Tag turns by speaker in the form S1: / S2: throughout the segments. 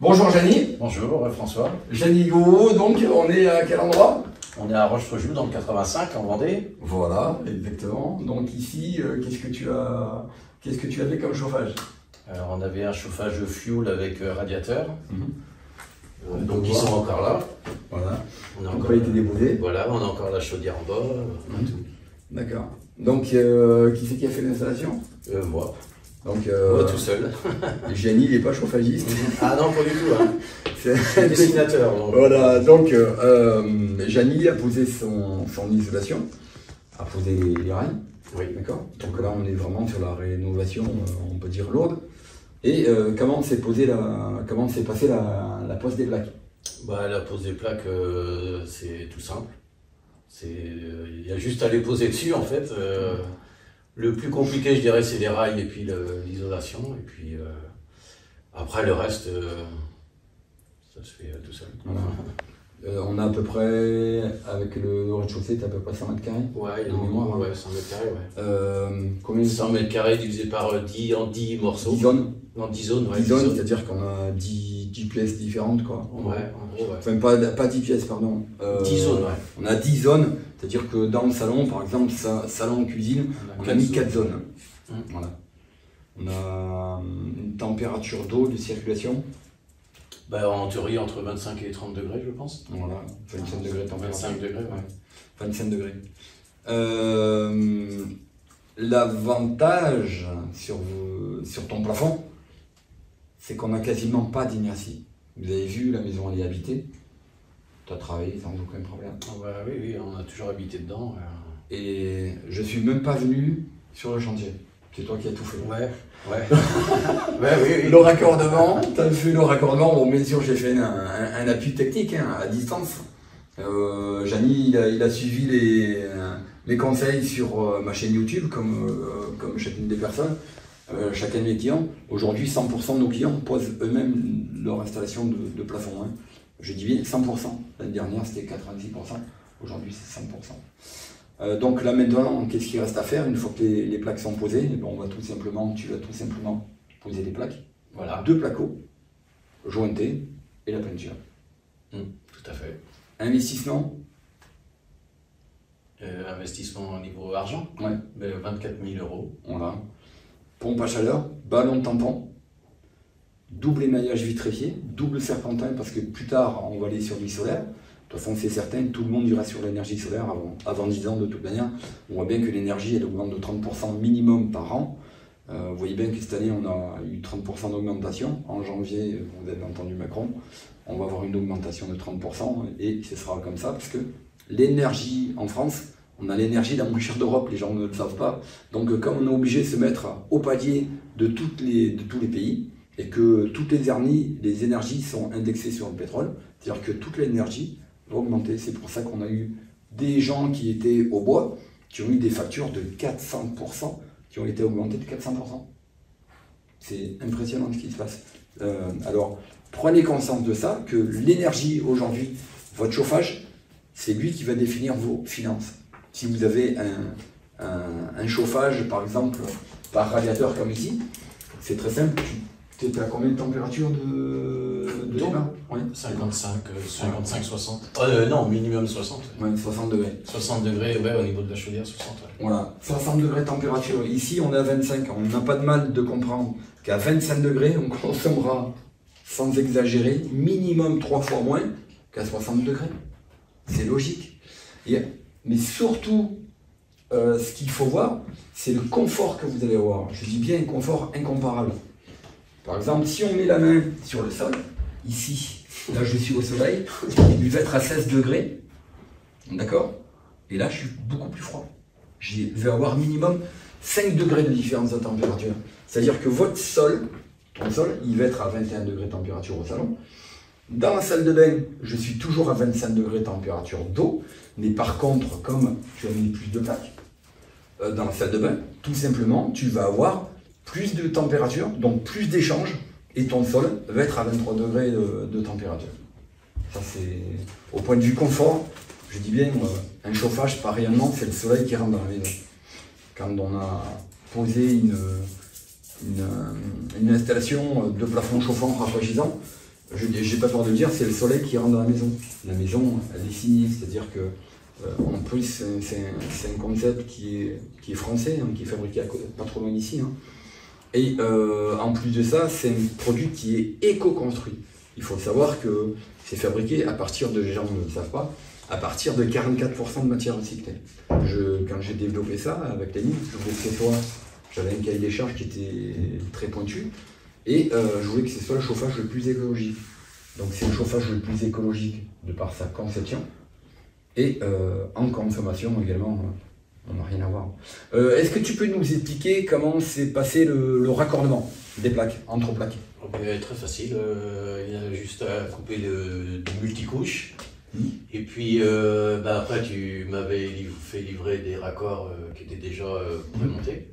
S1: Bonjour Jany.
S2: Bonjour François.
S1: Jany Gouault, donc on est à quel endroit?
S2: On est à Rochefoucauld dans le 85 en Vendée.
S1: Voilà, exactement. Donc ici, qu'est-ce que tu avais comme chauffage?
S2: Alors, on avait un chauffage fuel avec radiateur. Donc
S1: ils
S2: ils sont encore là.
S1: Voilà.
S2: On a
S1: Ils n'ont
S2: encore
S1: pas été déposés.
S2: Voilà, on a encore la chaudière en bas. Tout.
S1: D'accord. Donc qui c'est qui a fait l'installation?
S2: Moi.
S1: Donc
S2: Moi tout seul.
S1: Jany, il n'est pas chauffagiste.
S2: Ah non, pas du tout. Hein.
S1: C'est
S2: un dessinateur. Donc.
S1: Voilà, donc Jany a posé son isolation, a posé les rails.
S2: Oui.
S1: D'accord. Donc là, on est vraiment sur la rénovation, on peut dire lourde. Et comment s'est passée la pose des plaques?
S2: Bah, la pose des plaques, c'est tout simple. Il y a juste à les poser dessus en fait. Le plus compliqué, je dirais, c'est les rails et puis l'isolation. Et puis après, le reste, ça se fait tout seul.
S1: Voilà. On a à peu près, avec le rez-de-chaussée, tu as à peu près 100 mètres carrés.
S2: Ouais,
S1: de mémoire.
S2: ouais, 100 mètres carrés, ouais.
S1: Combien
S2: 100 mètres carrés divisé par 10 en 10 morceaux.
S1: 10 zones.
S2: Non, 10 zones, ouais.
S1: 10 zones, c'est-à-dire qu'on a 10 pièces différentes, quoi.
S2: Ouais, en gros, ouais.
S1: Enfin, pas 10 pièces, pardon.
S2: 10 zones, ouais.
S1: On a 10 zones, c'est-à-dire que dans le salon, par exemple, salon-cuisine, on a mis 4 zones. Voilà. On a une température d'eau, de circulation.
S2: Bah, en théorie, entre 25 et 30 degrés, je pense.
S1: Voilà, 25 degrés de température.
S2: 25 degrés, ouais.
S1: 25 degrés. L'avantage sur ton plafond, c'est qu'on n'a quasiment pas d'inertie. Vous avez vu, la maison elle est habitée. Tu as travaillé sans aucun problème.
S2: Ah bah, oui, on a toujours habité dedans.
S1: Et je suis même pas venu sur le chantier. C'est toi qui as tout fait.
S2: Ouais. Ouais, oui.
S1: Le raccordement, tu as fait le raccordement. Bon, bien sûr, j'ai fait un appui technique à distance. Jany, il a suivi les conseils sur ma chaîne YouTube, comme chacune des personnes, chacun de mes clients. Aujourd'hui, 100% de nos clients posent eux-mêmes leur installation de plafond. Hein. Je dis bien 100%. L'année dernière, c'était 96%. Aujourd'hui, c'est 100%. Donc là maintenant, qu'est-ce qu'il reste à faire une fois que les plaques sont posées? Tu vas tout simplement poser des plaques.
S2: Voilà.
S1: 2 placots, jointés et la peinture.
S2: Tout à fait.
S1: Investissement?
S2: Investissement au niveau argent?
S1: Ouais.
S2: 24 000 €.
S1: Voilà. Pompe à chaleur, ballon de tampon, double émaillage vitrifié, double serpentin parce que plus tard on va aller sur du solaire. De toute façon, c'est certain, tout le monde ira sur l'énergie solaire avant 10 ans de toute manière. On voit bien que l'énergie, elle augmente de 30% minimum par an. Vous voyez bien que cette année, on a eu 30% d'augmentation. En janvier, vous avez entendu Macron, on va avoir une augmentation de 30% et ce sera comme ça parce que l'énergie en France, on a l'énergie la moins chère d'Europe, les gens ne le savent pas. Donc, comme on est obligé de se mettre au palier de tous les pays et que toutes les énergies sont indexées sur le pétrole, c'est-à-dire que toute l'énergie va augmenter. C'est pour ça qu'on a eu des gens qui étaient au bois, qui ont eu des factures de 400%, qui ont été augmentées de 400%. C'est impressionnant ce qui se passe. Alors, prenez conscience de ça, que l'énergie aujourd'hui, votre chauffage, c'est lui qui va définir vos finances. Si vous avez un chauffage, par exemple, par radiateur comme ici, c'est très simple. Tu es à combien de température de débat?
S2: Oui. 55, 60. Non, minimum 60.
S1: Ouais, 60 degrés.
S2: 60 degrés, ouais, au niveau de la chaudière, 60. Ouais.
S1: Voilà, 60 degrés de température. Ici, on est à 25. On n'a pas de mal de comprendre qu'à 25 degrés, on consommera, sans exagérer, minimum 3 fois moins qu'à 60 degrés. C'est logique. Mais surtout, ce qu'il faut voir, c'est le confort que vous allez avoir. Je dis bien un confort incomparable. Par exemple, si on met la main sur le sol, ici, là je suis au soleil, il va être à 16 degrés, d'accord? Et là je suis beaucoup plus froid. Je vais avoir minimum 5 degrés de différence de température. C'est-à-dire que votre sol, ton sol, il va être à 21 degrés de température au salon. Dans la salle de bain, je suis toujours à 25 degrés de température d'eau, mais par contre, comme tu as mis plus de plaques, dans la salle de bain, tout simplement, tu vas avoir plus de température, donc plus d'échange, et ton sol va être à 23 degrés de température. Ça c'est au point de vue confort, je dis bien, un chauffage, pas réellement, c'est le soleil qui rentre dans la maison. Quand on a posé une installation de plafond chauffant rafraîchissant, je n'ai pas peur de le dire, c'est le soleil qui rentre dans la maison. La maison, elle est signée, c'est-à-dire que en plus, c'est un concept qui est français, hein, qui est fabriqué pas trop loin d'ici. Hein. Et en plus de ça, c'est un produit qui est éco-construit. Il faut savoir que c'est fabriqué à partir de, les gens ne le savent pas, à partir de 44% de matière recyclée. Quand j'ai développé ça avec Lénine, je voulais que ce soit, j'avais un cahier des charges qui était très pointu, et je voulais que ce soit le chauffage le plus écologique. Donc c'est le chauffage le plus écologique de par sa conception, et en consommation également, on n'a rien à voir. Est-ce que tu peux nous expliquer comment s'est passé le raccordement des plaques, entre plaques?
S2: Très facile, il y a juste à couper du multicouche. Et puis après tu m'avais fait livrer des raccords qui étaient déjà prémontés.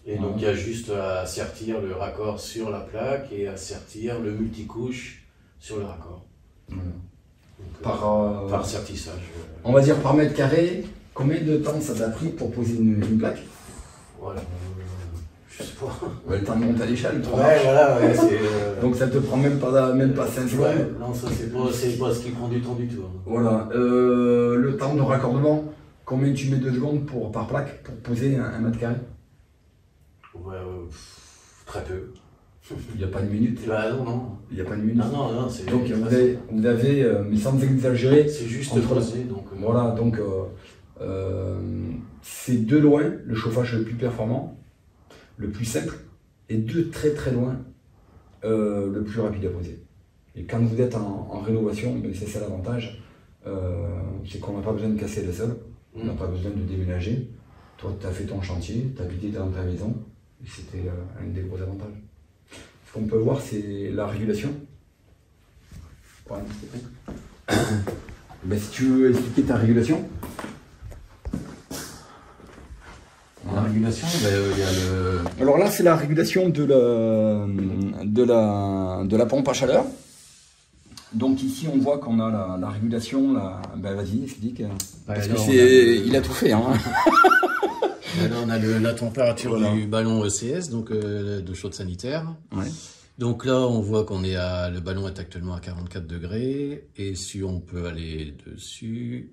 S2: Et donc il y a juste à sertir le raccord sur la plaque et à sertir le multicouche sur le raccord. Donc, par sertissage.
S1: On va dire par mètre carré, combien de temps ça t'a pris pour poser une plaque?
S2: Voilà. Je sais pas.
S1: Ouais, le temps de monter à l'échelle,
S2: ouais, voilà, ouais,
S1: donc ça te prend même pas 5 secondes.
S2: Ouais, non, ça c'est pas ce qui prend du temps du tout. Hein.
S1: Voilà. Le temps de raccordement, combien tu mets de secondes par plaque pour poser un mètre carré?
S2: Ouais, très peu.
S1: Il n'y a pas de minute.
S2: Bah non.
S1: Il n'y a pas de minute.
S2: Non, c'est.
S1: Donc vous avez mais sans exagérer.
S2: C'est juste posé, donc.
S1: Voilà, donc c'est de loin le chauffage le plus performant, le plus simple, et de très très loin le plus rapide à poser. Et quand vous êtes en rénovation, ben c'est ça l'avantage, c'est qu'on n'a pas besoin de casser le sol, on n'a pas besoin de déménager. Toi, tu as fait ton chantier, tu as habité dans ta maison, et c'était un des gros avantages. Ce qu'on peut voir, c'est la régulation. Ouais, ben, si tu veux expliquer ta régulation.
S2: La régulation, il y a le...
S1: Alors là, c'est la régulation de la pompe à chaleur. Donc ici, on voit qu'on a la régulation. Ben vas-y, explique. Parce que il a tout fait. Hein.
S2: Là, on a la température du ballon ECS, donc de chaude sanitaire.
S1: Ouais.
S2: Donc là, on voit le ballon est actuellement à 44 degrés. Et si on peut aller dessus...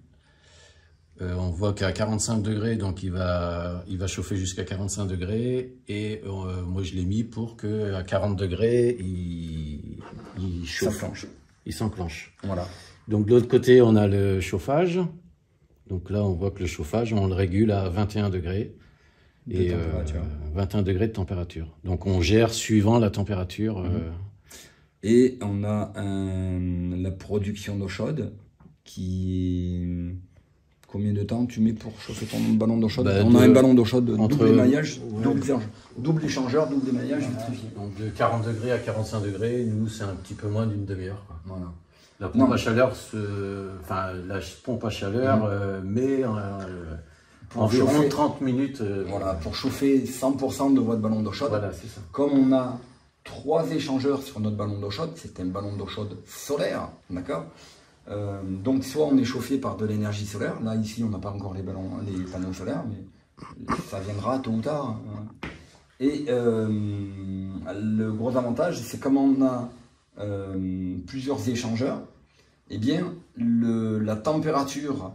S2: on voit qu'à 45 degrés, donc il va chauffer jusqu'à 45 degrés. Et moi, je l'ai mis pour qu'à 40 degrés, il chauffe. Il s'enclenche.
S1: Voilà.
S2: Donc de l'autre côté, on a le chauffage. Donc là, on voit que le chauffage, on le régule à 21 degrés. Et 21 degrés de température. Donc on gère suivant la température.
S1: Et on a la production d'eau chaude qui... Combien de temps tu mets pour chauffer ton ballon d'eau chaude? On a un ballon d'eau chaude double émaillage, double échangeur, double émaillage vitrifié.
S2: Donc de 40 degrés à 45 degrés, nous c'est un petit peu moins d'une demi-heure.
S1: Voilà.
S2: La pompe à chaleur, la pompe à chaleur met environ chauffer, 30 minutes.
S1: Voilà, pour chauffer 100% de votre ballon d'eau chaude.
S2: Voilà, c'est ça.
S1: Comme on a 3 échangeurs sur notre ballon d'eau chaude, c'est un ballon d'eau chaude solaire, d'accord? Donc soit on est chauffé par de l'énergie solaire, là ici on n'a pas encore les panneaux solaires, mais ça viendra tôt ou tard. Et le gros avantage, c'est comme on a plusieurs échangeurs, et bien la température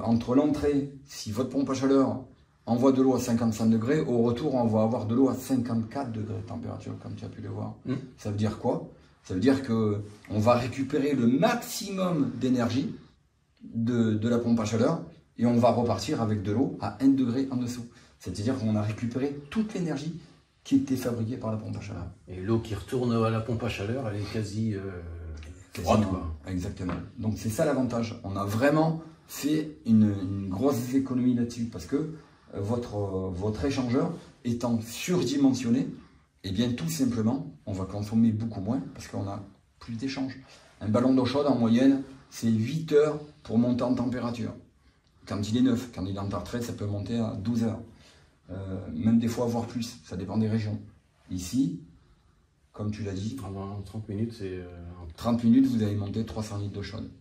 S1: entre l'entrée, si votre pompe à chaleur envoie de l'eau à 55 degrés, au retour on va avoir de l'eau à 54 degrés de température, comme tu as pu le voir. Ça veut dire quoi? Ça veut dire qu'on va récupérer le maximum d'énergie de la pompe à chaleur et on va repartir avec de l'eau à 1 degré en dessous. C'est-à-dire qu'on a récupéré toute l'énergie qui était fabriquée par la pompe à chaleur.
S2: Et l'eau qui retourne à la pompe à chaleur, elle est quasi froide, quoi.
S1: Exactement. Donc c'est ça l'avantage. On a vraiment fait une grosse économie là-dessus parce que votre échangeur étant surdimensionné, et bien tout simplement, on va consommer beaucoup moins parce qu'on a plus d'échanges. Un ballon d'eau chaude en moyenne, c'est 8 heures pour monter en température. Quand il est neuf, quand il est en retraite, ça peut monter à 12 heures. Même des fois, voire plus, ça dépend des régions. Ici, comme tu l'as dit,
S2: en 30 minutes, c'est...
S1: 30 minutes, vous allez monter 300 litres d'eau chaude.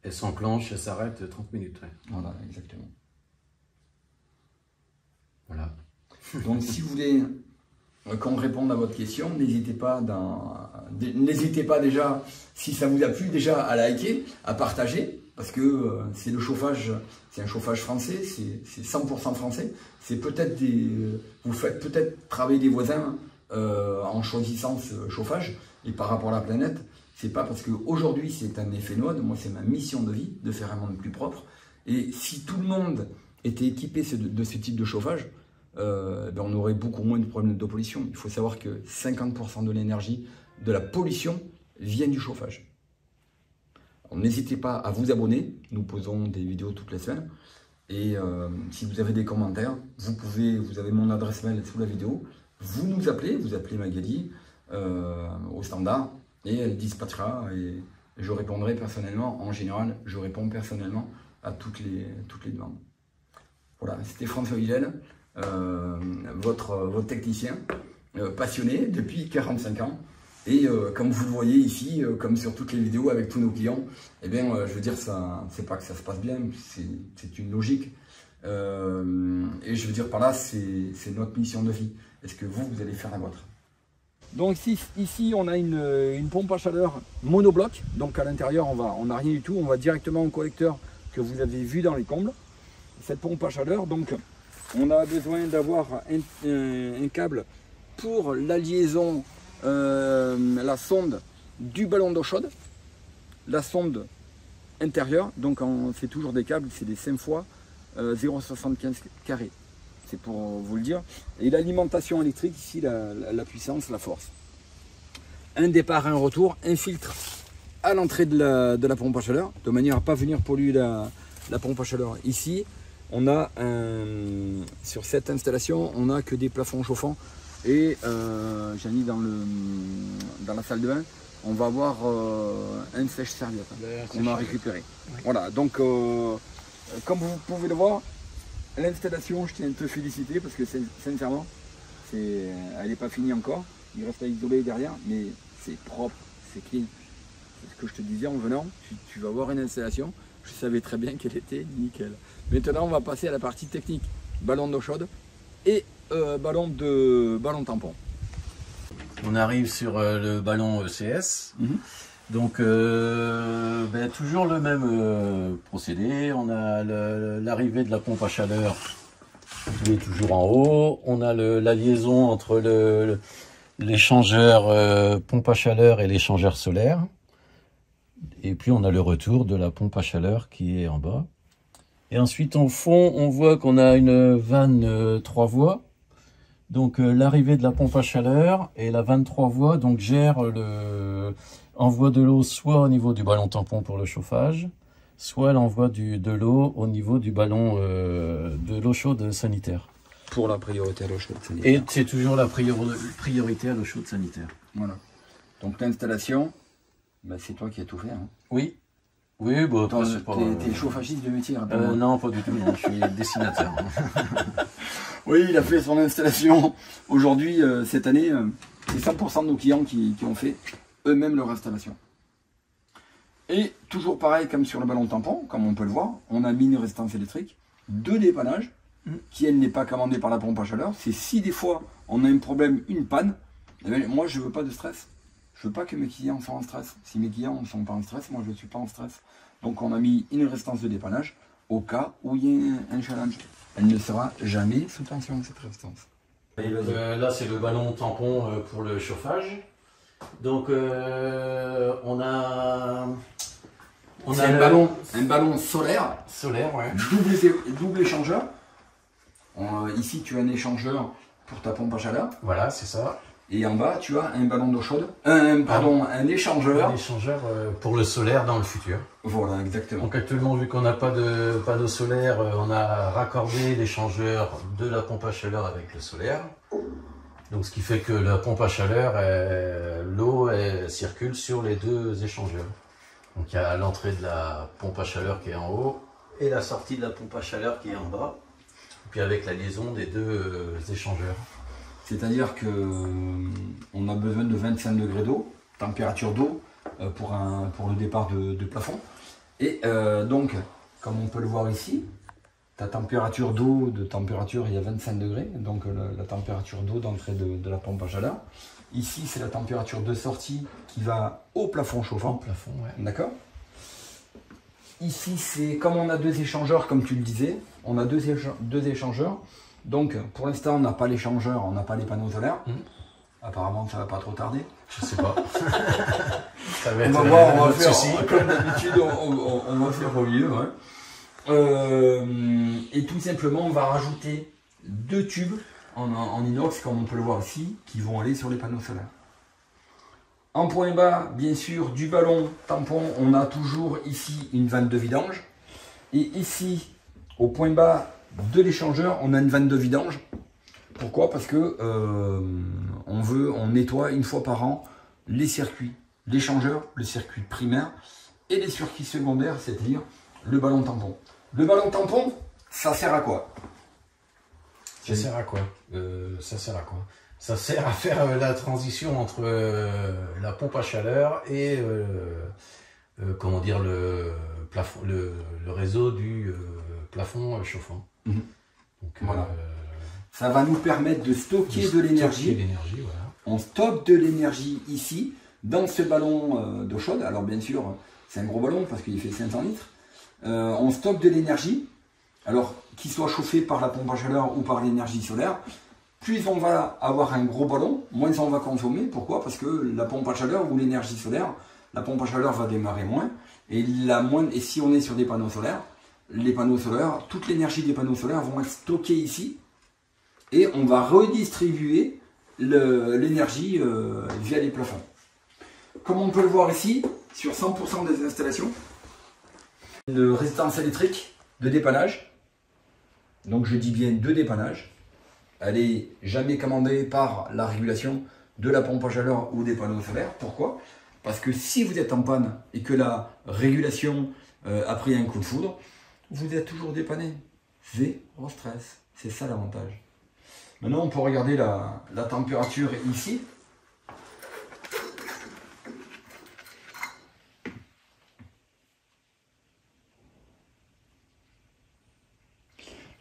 S2: Elle s'enclenche, elle s'arrête 30 minutes. Ouais.
S1: Voilà, exactement.
S2: Voilà.
S1: Donc si vous voulez qu'on réponde à votre question. N'hésitez pas déjà, si ça vous a plu, déjà à liker, à partager, parce que c'est le chauffage, c'est un chauffage français, c'est 100% français. C'est peut-être vous faites peut-être travailler des voisins en choisissant ce chauffage, et par rapport à la planète, c'est pas parce qu'aujourd'hui c'est un effet mode, moi c'est ma mission de vie, de faire un monde plus propre, et si tout le monde était équipé de ce type de chauffage, ben on aurait beaucoup moins de problèmes de pollution. Il faut savoir que 50% de l'énergie de la pollution vient du chauffage. N'hésitez pas à vous abonner, nous posons des vidéos toutes les semaines. Et si vous avez des commentaires, vous avez mon adresse mail sous la vidéo, vous nous appelez, vous appelez Magali au standard et elle dispatchera et je répondrai personnellement. En général, je réponds personnellement à toutes les demandes. Voilà, c'était François Villel. Votre technicien passionné depuis 45 ans et comme vous le voyez ici, comme sur toutes les vidéos avec tous nos clients, eh bien je veux dire, c'est pas que ça se passe bien, c'est une logique et je veux dire par là, c'est notre mission de vie. Est-ce que vous allez faire la vôtre? Donc ici on a une pompe à chaleur monobloc, donc à l'intérieur on n'a rien du tout, on va directement au collecteur que vous avez vu dans les combles. Cette pompe à chaleur, donc on a besoin d'avoir un câble pour la liaison, la sonde du ballon d'eau chaude, la sonde intérieure, donc c'est toujours des câbles, c'est des 5 fois 0,75 carrés, c'est pour vous le dire, et l'alimentation électrique, ici la puissance, la force. Un départ, un retour, un filtre à l'entrée de la pompe à chaleur, de manière à ne pas venir polluer la pompe à chaleur. Ici, on a sur cette installation, on n'a que des plafonds chauffants et j'ai mis dans la salle de bain, on va avoir un sèche-serviette qu'on a récupéré. Oui. Voilà, donc comme vous pouvez le voir, l'installation, je tiens à te féliciter parce que sincèrement, elle n'est pas finie encore. Il reste à isoler derrière, mais c'est propre, c'est clean. C'est ce que je te disais en venant, tu vas voir une installation. Je savais très bien qu'elle était nickel. Maintenant, on va passer à la partie technique. Ballon d'eau chaude et ballon tampon.
S2: On arrive sur le ballon ECS. Donc, toujours le même procédé. On a l'arrivée de la pompe à chaleur qui est toujours en haut. On a la liaison entre l'échangeur pompe à chaleur et l'échangeur solaire. Et puis on a le retour de la pompe à chaleur qui est en bas. Et ensuite en fond, on voit qu'on a une vanne 3 voies. Donc l'arrivée de la pompe à chaleur et la vanne 3 voies donc gère l'envoi de l'eau soit au niveau du ballon tampon pour le chauffage, soit l'envoi de l'eau au niveau du ballon de l'eau chaude sanitaire.
S1: Pour la priorité à l'eau chaude sanitaire.
S2: Et c'est toujours la priorité à l'eau chaude sanitaire.
S1: Voilà. Donc l'installation, ben, c'est toi qui as tout fait. Hein.
S2: Oui. Oui, bon,
S1: t'es chauffagiste de métier,
S2: non, pas du tout, non, je suis dessinateur.
S1: Oui, il a fait son installation. Aujourd'hui, cette année, c'est 100% de nos clients qui ont fait eux-mêmes leur installation. Et toujours pareil, comme sur le ballon tampon, comme on peut le voir, on a mis une résistance électrique, 2 dépannages, qui elle n'est pas commandée par la pompe à chaleur. C'est si des fois on a un problème, une panne, eh bien, moi je veux pas de stress. Je veux pas que mes clients soient en stress. Si mes clients ne sont pas en stress, moi je ne suis pas en stress. Donc on a mis une résistance de dépannage au cas où il y a un challenge. Elle ne sera jamais sous tension, cette résistance.
S2: Là c'est le ballon tampon pour le chauffage. Donc on a
S1: un ballon solaire.
S2: Solaire, ouais.
S1: Double échangeur. Ici tu as un échangeur pour ta pompe à chaleur.
S2: Voilà, c'est ça.
S1: Et en bas, tu as un ballon d'eau chaude, un échangeur.
S2: Un échangeur pour le solaire dans le futur.
S1: Voilà, exactement.
S2: Donc actuellement, vu qu'on n'a pas de panneau solaire, on a raccordé l'échangeur de la pompe à chaleur avec le solaire. Donc ce qui fait que la pompe à chaleur, l'eau circule sur les 2 échangeurs. Donc il y a l'entrée de la pompe à chaleur qui est en haut et la sortie de la pompe à chaleur qui est en bas. Et puis avec la liaison des 2 échangeurs.
S1: C'est-à-dire qu'on a besoin de 25 degrés d'eau, température d'eau, pour le départ de plafond. Et donc, comme on peut le voir ici, ta température d'eau, il y a 25 degrés, donc la température d'eau d'entrée de la pompe à chaleur. Ici, c'est la température de sortie qui va au plafond chauffant.
S2: Au plafond, ouais.
S1: D'accord. Ici, c'est comme on a deux échangeurs, comme tu le disais, on a deux échangeurs. Donc, pour l'instant, on n'a pas l'échangeur, on n'a pas les panneaux solaires. Apparemment, ça va pas trop tarder.
S2: Je sais pas. Ça va
S1: On
S2: être
S1: va voir, on va faire,
S2: souci.
S1: comme d'habitude, on va faire au mieux. Ouais. Et tout simplement, on va rajouter deux tubes en inox, comme on peut le voir ici, qui vont aller sur les panneaux solaires. En point bas, bien sûr, du ballon tampon, on a toujours ici une vanne de vidange. Et ici, au point bas de l'échangeur, on a une vanne de vidange. Pourquoi? Parce que on nettoie une fois par an les circuits, l'échangeur, le circuit primaire et les circuits secondaires, c'est-à-dire le ballon tampon. Le ballon tampon, ça sert à quoi?
S2: Ça sert à quoi? Ça sert à faire la transition entre la pompe à chaleur et comment dire, le plafond, le réseau du plafond chauffant. Donc,
S1: voilà. Ça va nous permettre de stocker de l'énergie.
S2: Voilà.
S1: On stocke de l'énergie ici, dans ce ballon d'eau chaude. Alors bien sûr, c'est un gros ballon parce qu'il fait 500 litres. On stocke de l'énergie, alors qu'il soit chauffé par la pompe à chaleur ou par l'énergie solaire. Plus on va avoir un gros ballon, moins on va consommer. Pourquoi? Parce que la pompe à chaleur ou l'énergie solaire, la pompe à chaleur va démarrer moins. Et si on est sur des panneaux solaires, les panneaux solaires, toute l'énergie des panneaux solaires vont être stockées ici. Et on va redistribuer l'énergie via les plafonds. Comme on peut le voir ici, sur 100% des installations, une résistance électrique de dépannage. Donc je dis bien de dépannage. Elle n'est jamais commandée par la régulation de la pompe à chaleur ou des panneaux solaires. Pourquoi? Parce que si vous êtes en panne et que la régulation a pris un coup de foudre, vous êtes toujours dépanné. Zéro stress. C'est ça l'avantage. Maintenant, on peut regarder la température ici.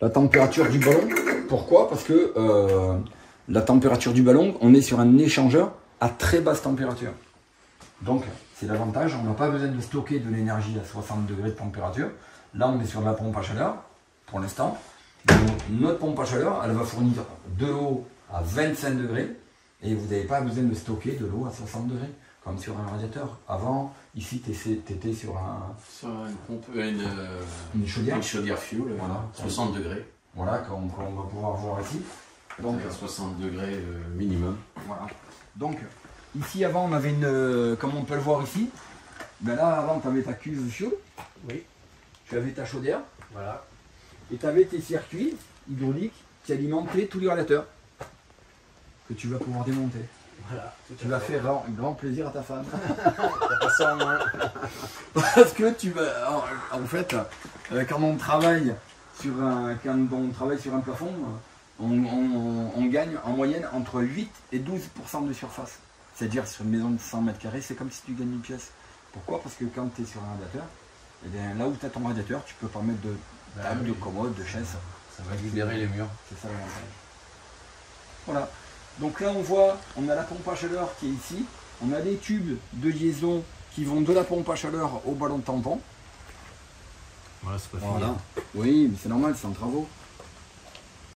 S1: La température du ballon. Pourquoi? Parce que la température du ballon, on est sur un échangeur à très basse température. Donc, c'est l'avantage. On n'a pas besoin de stocker de l'énergie à 60 degrés de température. Là, on est sur la pompe à chaleur, pour l'instant. Notre pompe à chaleur, elle va fournir de l'eau à 25 degrés et vous n'avez pas besoin de stocker de l'eau à 60 degrés, comme sur un radiateur. Avant, ici, tu étais sur une chaudière.
S2: Une chaudière fuel, voilà, 60 degrés.
S1: Voilà, comme on va pouvoir voir ici.
S2: Donc, 60 degrés minimum.
S1: Voilà. Donc, ici, avant, on avait une. Comme on peut le voir ici, ben là, avant, tu avais ta cuve fuel.
S2: Oui.
S1: Tu avais ta chaudière.
S2: Voilà.
S1: Et tu avais tes circuits hydrauliques qui alimentaient tous les radiateurs que tu vas pouvoir démonter.
S2: Voilà.
S1: Tu vas faire grand plaisir à ta femme.
S2: Ça en main.
S1: Parce que tu vas. En fait, quand on travaille sur un plafond, on gagne en moyenne entre 8 et 12% de surface. C'est-à-dire sur une maison de 100 mètres carrés, c'est comme si tu gagnes une pièce. Pourquoi? Parce que quand tu es sur un radiateur, eh bien, là où tu as ton radiateur, tu peux pas mettre de table, de commode, de chaise.
S2: Ça va libérer les murs.
S1: C'est ça l'avantage. Voilà. Donc là on voit, on a la pompe à chaleur qui est ici. On a les tubes de liaison qui vont de la pompe à chaleur au ballon tampon.
S2: Voilà, c'est pas
S1: Voilà.
S2: fini.
S1: Oui, mais c'est normal, c'est en travaux.